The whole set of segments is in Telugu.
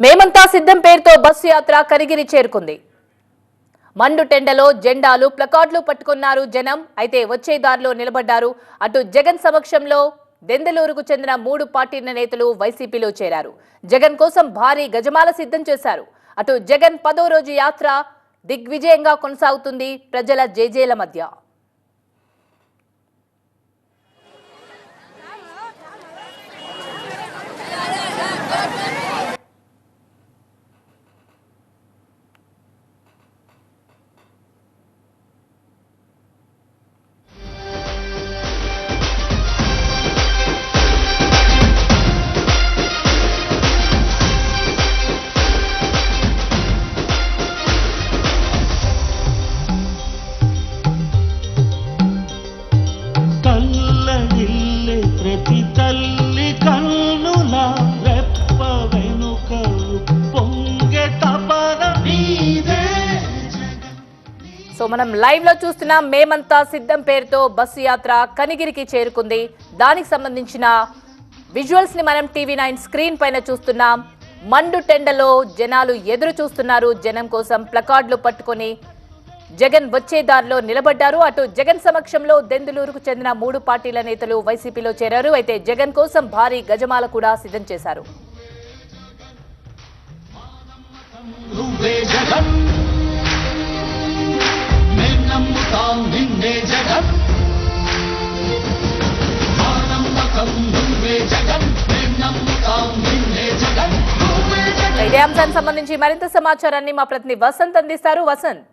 మేమంతా సిద్ధం పేరుతో బస్సు యాత్ర కనిగిరి చేరుకుంది. మండు టెండలో జెండాలు ప్లకార్డులు పట్టుకున్నారు జనం. అయితే వచ్చే దారిలో నిలబడ్డారు. అటు జగన్ సమక్షంలో దెందలూరుకు చెందిన 3 పార్టీల నేతలు వైసీపీలో చేరారు. జగన్ కోసం భారీ గజమాల సిద్ధం చేశారు. అటు జగన్ 10వ రోజు యాత్ర దిగ్విజయంగా కొనసాగుతుంది ప్రజల జేజేల మధ్య. సో మనం లైవ్ లో చూస్తున్నాం. మేమంతా సిద్ధం పేరుతో బస్సు యాత్ర కనిగిరికి చేరుకుంది. దానికి సంబంధించిన విజువల్స్ ని మనం TV9 స్క్రీన్ పైన చూస్తున్నాం. మండు టెండలో జనాలు ఎదురు చూస్తున్నారు. జనం కోసం ప్లకార్డులు పట్టుకొని జగన్ వచ్చే దారిలో నిలబడ్డారు. అటు జగన్ సమక్షంలో దెందులూరుకు చెందిన 3 పార్టీల నేతలు వైసీపీలో చేరారు. అయితే జగన్ కోసం భారీ గజమాల కూడా సిద్ధం చేశారు. ఇదే అంశానికి సంబంధించి మరింత సమాచారాన్ని మా ప్రతినిధి వసంత్ అందిస్తారు. వసంత్,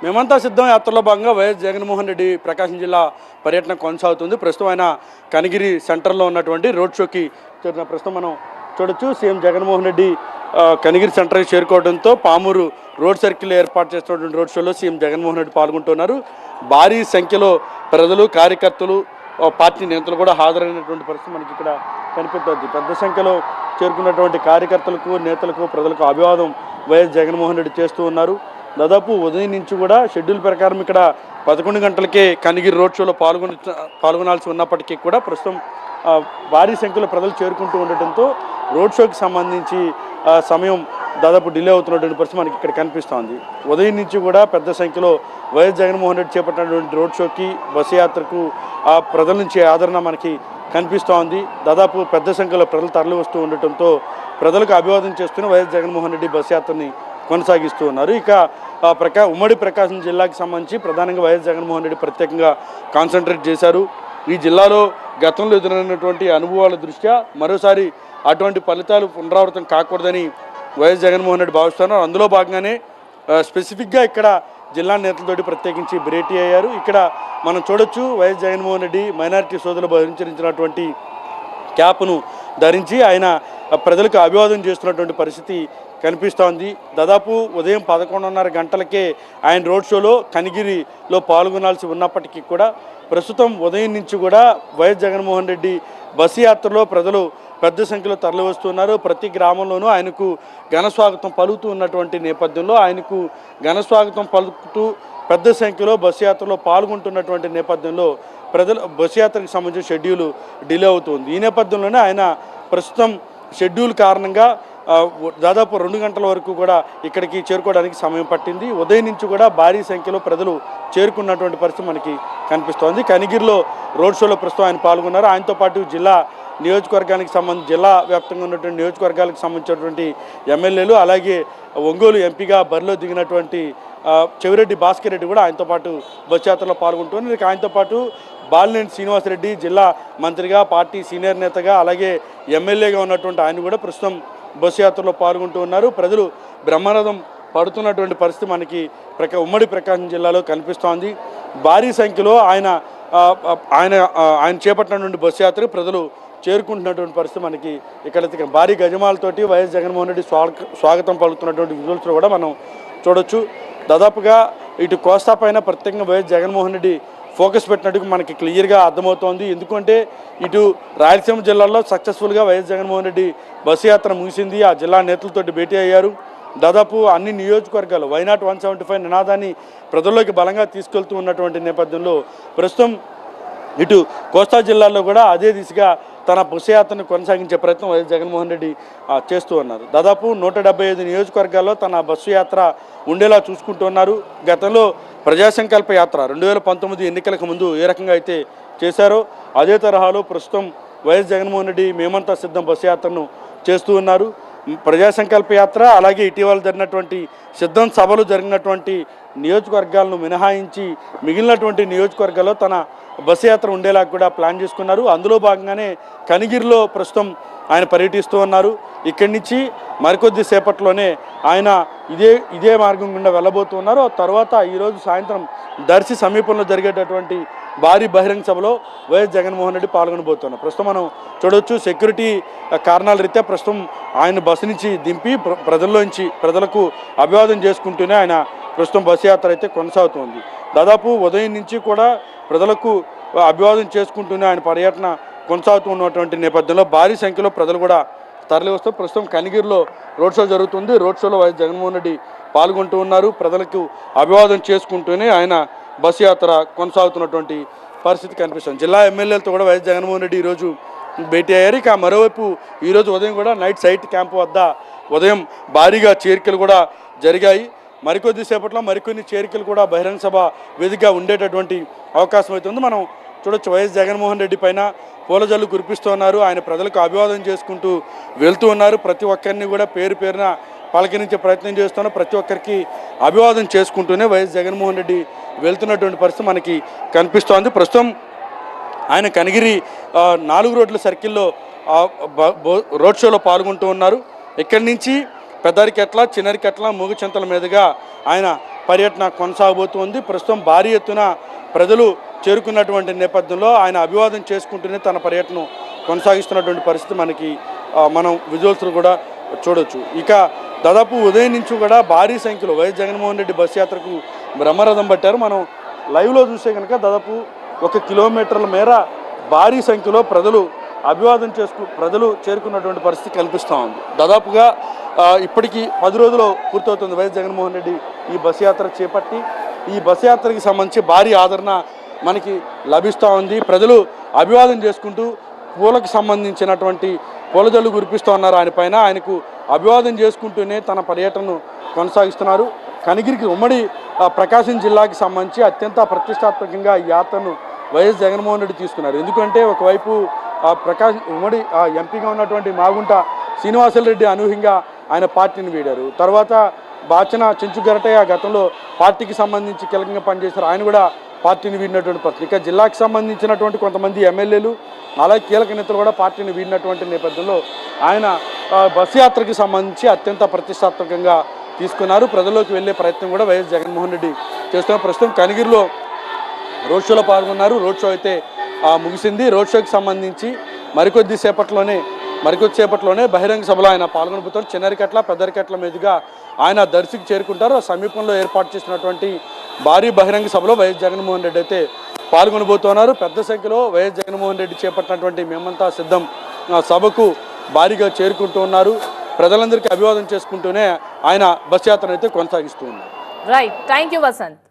మేమంతా సిద్ధం యాత్రలో భాగంగా వైఎస్ జగన్మోహన్ రెడ్డి ప్రకాశం జిల్లా పర్యటన కొనసాగుతుంది. ప్రస్తుతం ఆయన కనిగిరి సెంటర్లో ఉన్నటువంటి రోడ్ షోకి చేరిన ప్రస్తుతం మనం చూడొచ్చు. సీఎం జగన్మోహన్ రెడ్డి కనిగిరి సెంటర్కి చేరుకోవడంతో పామూరు రోడ్ సర్కిల్ ఏర్పాటు చేస్తున్నటువంటి రోడ్ షోలో సీఎం జగన్మోహన్ రెడ్డి పాల్గొంటున్నారు. భారీ సంఖ్యలో ప్రజలు, కార్యకర్తలు, పార్టీ నేతలు కూడా హాజరైనటువంటి పరిస్థితి మనకి ఇక్కడ కనిపిస్తుంది. పెద్ద సంఖ్యలో చేరుకున్నటువంటి కార్యకర్తలకు, నేతలకు, ప్రజలకు అభివాదం వైఎస్ జగన్మోహన్ రెడ్డి చేస్తూ ఉన్నారు. దాదాపు ఉదయం నుంచి కూడా షెడ్యూల్ ప్రకారం ఇక్కడ 11 గంటలకే కనిగిరి రోడ్ షోలో పాల్గొనాల్సి ఉన్నప్పటికీ కూడా ప్రస్తుతం భారీ సంఖ్యలో ప్రజలు చేరుకుంటూ ఉండటంతో రోడ్ షోకి సంబంధించి సమయం దాదాపు డిలే అవుతున్నటువంటి పరిస్థితి మనకి ఇక్కడ కనిపిస్తోంది. ఉదయం నుంచి కూడా పెద్ద సంఖ్యలో వైఎస్ జగన్మోహన్ రెడ్డి చేపట్టినటువంటి రోడ్ షోకి, బస్సు యాత్రకు ప్రజల నుంచి ఆదరణ మనకి కనిపిస్తోంది. దాదాపు పెద్ద సంఖ్యలో ప్రజలు తరలి వస్తూ ఉండటంతో ప్రజలకు అభివాదం చేస్తున్న వైఎస్ జగన్మోహన్ రెడ్డి బస్సు యాత్రని కొనసాగిస్తూ ఉన్నారు. ఇక ఉమ్మడి ప్రకాశం జిల్లాకి సంబంధించి ప్రధానంగా వైఎస్ జగన్మోహన్ రెడ్డి ప్రత్యేకంగా కాన్సన్ట్రేట్ చేశారు. ఈ జిల్లాలో గతంలో ఎదురైనటువంటి అనుభవాల దృష్ట్యా మరోసారి అటువంటి ఫలితాలు పునరావృతం కాకూడదని వైఎస్ జగన్మోహన్ రెడ్డి భావిస్తున్నారు. అందులో భాగంగానే స్పెసిఫిక్గా ఇక్కడ జిల్లా నేతలతోటి ప్రత్యేకించి భేటీ అయ్యారు. ఇక్కడ మనం చూడొచ్చు, వైఎస్ జగన్మోహన్ రెడ్డి మైనారిటీ సోదరులు బహిరించినటువంటి క్యాప్ను ధరించి ఆయన ప్రజలకు అభివాదం చేస్తున్నటువంటి పరిస్థితి కనిపిస్తోంది. దాదాపు ఉదయం 11:30 గంటలకే ఆయన రోడ్ షోలో కనిగిరిలో పాల్గొనాల్సి ఉన్నప్పటికీ కూడా ప్రస్తుతం ఉదయం నుంచి కూడా వైఎస్ జగన్మోహన్ రెడ్డి బస్సు యాత్రలో ప్రజలు పెద్ద సంఖ్యలో తరలి వస్తున్నారు. ప్రతి గ్రామంలోనూ ఆయనకు ఘనస్వాగతం పలుకుతూ ఉన్నటువంటి నేపథ్యంలో ఆయనకు ఘనస్వాగతం పలుకుతూ పెద్ద సంఖ్యలో బస్సు యాత్రలో పాల్గొంటున్నటువంటి నేపథ్యంలో ప్రజలు బస్సు యాత్రకు సంబంధించిన షెడ్యూల్ డిలే అవుతుంది. ఈ నేపథ్యంలోనే ఆయన ప్రస్తుతం షెడ్యూల్ కారణంగా దాదాపు 2 గంటల వరకు కూడా ఇక్కడికి చేరుకోవడానికి సమయం పట్టింది. ఉదయం నుంచి కూడా భారీ సంఖ్యలో ప్రజలు చేరుకున్నటువంటి పరిస్థితి మనకి కనిపిస్తోంది. కనిగిరిలో రోడ్ షోలో ప్రస్తుతం ఆయన పాల్గొన్నారు. ఆయనతో పాటు జిల్లా వ్యాప్తంగా ఉన్నటువంటి నియోజకవర్గాలకు సంబంధించినటువంటి ఎమ్మెల్యేలు, అలాగే ఒంగోలు ఎంపీగా బరిలో దిగినటువంటి చెవిరెడ్డి భాస్కర్ రెడ్డి కూడా ఆయనతో పాటు బస్సు యాత్రలో పాల్గొంటున్నారు. ఆయనతో పాటు బాలినేని శ్రీనివాసరెడ్డి జిల్లా మంత్రిగా, పార్టీ సీనియర్ నేతగా, అలాగే ఎమ్మెల్యేగా ఉన్నటువంటి ఆయన కూడా ప్రస్తుతం బస్సు యాత్రలో పాల్గొంటూ ఉన్నారు. ప్రజలు బ్రహ్మరథం పడుతున్నటువంటి పరిస్థితి మనకి ఉమ్మడి ప్రకాశం జిల్లాలో కనిపిస్తోంది. భారీ సంఖ్యలో ఆయన చేపట్టినటువంటి బస్సు యాత్రకు ప్రజలు చేరుకుంటున్నటువంటి పరిస్థితి మనకి ఇక్కడ భారీ గజమాలతోటి వైఎస్ జగన్మోహన్ రెడ్డి స్వాగతం పలుకుతున్నటువంటి విజువల్స్లో కూడా మనం చూడొచ్చు. దాదాపుగా ఇటు కోస్తా పైన ప్రత్యేకంగా వైఎస్ జగన్మోహన్ రెడ్డి ఫోకస్ పెట్టినట్టుగా మనకి క్లియర్గా అర్థమవుతోంది. ఎందుకంటే ఇటు రాయలసీమ జిల్లాలో సక్సెస్ఫుల్గా వైఎస్ జగన్మోహన్ రెడ్డి బస్సు యాత్ర ముగిసింది. ఆ జిల్లా నేతలతోటి భేటీ అయ్యారు. దాదాపు అన్ని నియోజకవర్గాలు వై నాట్ 175 నినాదాన్ని ప్రజల్లోకి బలంగా తీసుకెళ్తూ ఉన్నటువంటి నేపథ్యంలో ప్రస్తుతం ఇటు కోస్తా జిల్లాలో కూడా అదే దిశగా తన బస్సు యాత్రను కొనసాగించే ప్రయత్నం వైఎస్ జగన్మోహన్ రెడ్డి చేస్తూ ఉన్నారు. దాదాపు 175 నియోజకవర్గాల్లో తన బస్సు యాత్ర ఉండేలా చూసుకుంటూ ఉన్నారు. గతంలో ప్రజా సంకల్ప యాత్ర 2019 ఎన్నికలకు ముందు ఏ రకంగా అయితే చేశారో అదే తరహాలో ప్రస్తుతం వైఎస్ జగన్మోహన్ రెడ్డి మేమంతా సిద్ధం బస్సు యాత్రను చేస్తూ ఉన్నారు. ప్రజా సంకల్ప యాత్ర అలాగే ఇటీవల జరిగినటువంటి సిద్ధం సభలు జరిగినటువంటి నియోజకవర్గాలను మినహాయించి మిగిలినటువంటి నియోజకవర్గాల్లో తన బస్సు యాత్ర ఉండేలా కూడా ప్లాన్ చేసుకున్నారు. అందులో భాగంగానే కనిగిరిలో ప్రస్తుతం ఆయన పర్యటిస్తూ ఉన్నారు. ఇక్కడి నుంచి మరికొద్ది సేపట్లోనే ఆయన ఇదే మార్గం గుండా వెళ్ళబోతున్నారు. ఆ తర్వాత ఈరోజు సాయంత్రం దర్శి సమీపంలో జరిగేటటువంటి భారీ బహిరంగ సభలో వైఎస్ జగన్మోహన్ రెడ్డి పాల్గొనబోతున్నారు. ప్రస్తుతం మనం చూడవచ్చు సెక్యూరిటీ కారణాల రీత్యా ప్రస్తుతం ఆయన బస్సు నుంచి దింపి ప్రజలకు అభివాదం చేసుకుంటూనే ఆయన ప్రస్తుతం బస్సు యాత్ర అయితే కొనసాగుతుంది. దాదాపు ఉదయం నుంచి కూడా ప్రజలకు అభివాదం చేసుకుంటూనే ఆయన పర్యటన కొనసాగుతూ ఉన్నటువంటి నేపథ్యంలో భారీ సంఖ్యలో ప్రజలు కూడా తరలి వస్తూ ప్రస్తుతం కనిగిరిలో రోడ్ షో జరుగుతుంది. రోడ్ షోలో వైఎస్ జగన్మోహన్ రెడ్డి పాల్గొంటూ ఉన్నారు. ప్రజలకు అభివాదం చేసుకుంటూనే ఆయన బస్సు యాత్ర కొనసాగుతున్నటువంటి పరిస్థితి కనిపిస్తుంది. జిల్లా ఎమ్మెల్యేలతో కూడా వైఎస్ జగన్మోహన్ రెడ్డి ఈరోజు భేటీ అయ్యారు. ఇక మరోవైపు ఈరోజు ఉదయం కూడా నైట్ సైట్ క్యాంపు వద్ద ఉదయం భారీగా చేరికలు కూడా జరిగాయి. మరికొద్ది సేపట్లో మరికొన్ని చేరికలు కూడా బహిరంగ సభ వేదికగా ఉండేటటువంటి అవకాశం అవుతుంది. మనం చూడొచ్చు వైఎస్ జగన్మోహన్ రెడ్డి పైన పూలజల్లు కురిపిస్తున్నారు. ఆయన ప్రజలకు అభివాదం చేసుకుంటూ వెళ్తూ ఉన్నారు. ప్రతి ఒక్కరిని కూడా పేరు పేరున పలకరించే ప్రయత్నం చేస్తున్నారు. ప్రతి ఒక్కరికి అభివాదం చేసుకుంటూనే వైఎస్ జగన్మోహన్ రెడ్డి వెళ్తున్నటువంటి పరిస్థితి మనకి కనిపిస్తోంది. ప్రస్తుతం ఆయన కనిగిరి 4 రోడ్ల సర్కిల్లో రోడ్ షోలో పాల్గొంటూ ఉన్నారు. ఇక్కడి నుంచి పెద్దరికెట్ల చిన్నరికెట్ల మూగుచింతల మీదుగా ఆయన పర్యటన కొనసాగబోతుంది. ప్రస్తుతం భారీ ఎత్తున ప్రజలు చేరుకున్నటువంటి నేపథ్యంలో ఆయన అభివాదం చేసుకుంటూనే తన పర్యటన కొనసాగిస్తున్నటువంటి పరిస్థితి మనం విజువల్స్లో కూడా చూడొచ్చు. ఇక దాదాపు ఉదయం నుంచి కూడా భారీ సంఖ్యలో వైఎస్ జగన్మోహన్ రెడ్డి బస్సు యాత్రకు బ్రహ్మరథం పట్టారు. మనం లైవ్లో చూస్తే కనుక దాదాపు 1 కిలోమీటర్ల మేర భారీ సంఖ్యలో ప్రజలు చేరుకున్నటువంటి పరిస్థితి కనిపిస్తూ ఉంది. దాదాపుగా ఇప్పటికీ 10 రోజులు పూర్తవుతుంది వైఎస్ జగన్మోహన్ రెడ్డి ఈ బస్సు యాత్ర చేపట్టి. ఈ బస్సు యాత్రకి సంబంధించి భారీ ఆదరణ మనకి లభిస్తూ ఉంది. ప్రజలు అభివాదం చేసుకుంటూ పూలకు సంబంధించినటువంటి పూలజల్లు కురిపిస్తూ ఉన్నారు ఆయనకు అభివాదం చేసుకుంటూనే తన పర్యటనను కొనసాగిస్తున్నారు. కనిగిరికి ఉమ్మడి ప్రకాశం జిల్లాకి సంబంధించి అత్యంత ప్రతిష్టాత్మకంగా ఈ యాత్రను వైఎస్ జగన్మోహన్ రెడ్డి తీసుకున్నారు. ఎందుకంటే ఒకవైపు ఉమ్మడి ఎంపీగా ఉన్నటువంటి మాగుంట శ్రీనివాసరెడ్డి అనూహ్యంగా ఆయన పార్టీని వీడారు. తర్వాత బాచన చెంచుగరటయ్య గతంలో పార్టీకి సంబంధించి కీలకంగా పనిచేశారు. ఆయన కూడా పార్టీని వీడినటువంటి పరిస్థితి. ఇక జిల్లాకు సంబంధించినటువంటి కొంతమంది ఎమ్మెల్యేలు అలాగే కీలక నేతలు కూడా పార్టీని వీడినటువంటి నేపథ్యంలో ఆయన బస్సు యాత్రకి సంబంధించి అత్యంత ప్రతిష్టాత్మకంగా తీసుకున్నారు. ప్రజల్లోకి వెళ్ళే ప్రయత్నం కూడా వైఎస్ జగన్మోహన్ రెడ్డి చేస్తున్నారు. ప్రస్తుతం కనిగిరిలో రోడ్ షోలో పాల్గొన్నారు. రోడ్ షో అయితే ముగిసింది. రోడ్ షోకి సంబంధించి మరికొద్ది సేపట్లోనే బహిరంగ సభలో ఆయన పాల్గొనబోతారు. చిన్నరికట్ల పెద్దరికట్ల మీదుగా ఆయన దర్శికి చేరుకుంటారు. సమీపంలో ఏర్పాటు చేసినటువంటి భారీ బహిరంగ సభలో వైఎస్ జగన్మోహన్ రెడ్డి అయితే పాల్గొనబోతున్నారు. పెద్ద సంఖ్యలో వైఎస్ జగన్మోహన్ రెడ్డి చేపట్టినటువంటి మేమంతా సిద్ధం సభకు భారీగా చేరుకుంటూ ఉన్నారు. ప్రజలందరికీ అభివాదం చేసుకుంటూనే ఆయన బస్ యాత్ర అయితే కొనసాగిస్తూ ఉన్నారు. Right, thank you Vasant.